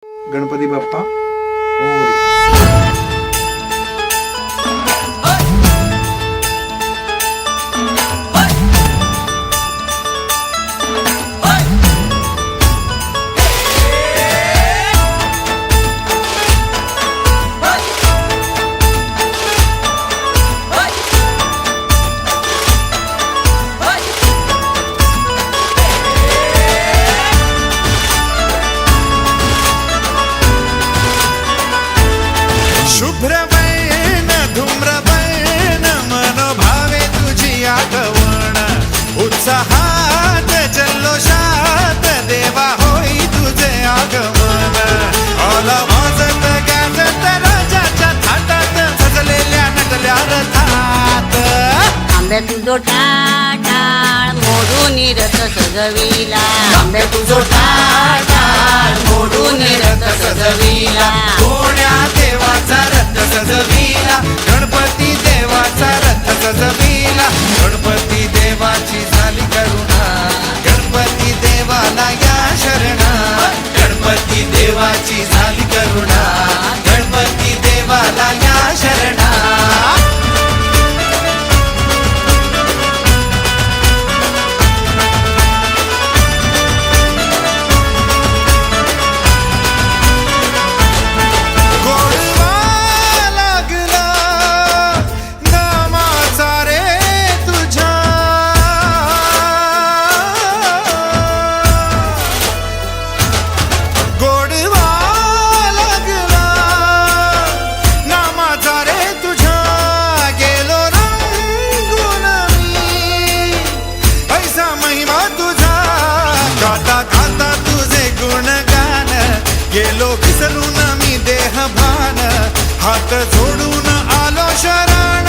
गणपती बाप्पा मोरया. शुभ्रवैन धूम्रवैन मनोभावे तुझी आगवण उत्साहात जल्लोषात देवा होई तुझे आगमन आला वाजत गाजत राजाच्या थाटात सजलेल्या नटल्या रथात आंब्या तुझो टाळ मोडून रथ सजविला आंबे तुझो टाळ मोडून रथ सजविला कोण्या देवाचा रथ सजविला गणपती देवाचा रथ सजविला गणपती देवाची झाली करुणा गणपती देवाला या शरणा गणपती देवाची झाली करुणा गणपती देवाला या शरणा गेलो विसरून मी देह भान हात जोडून आलो शरण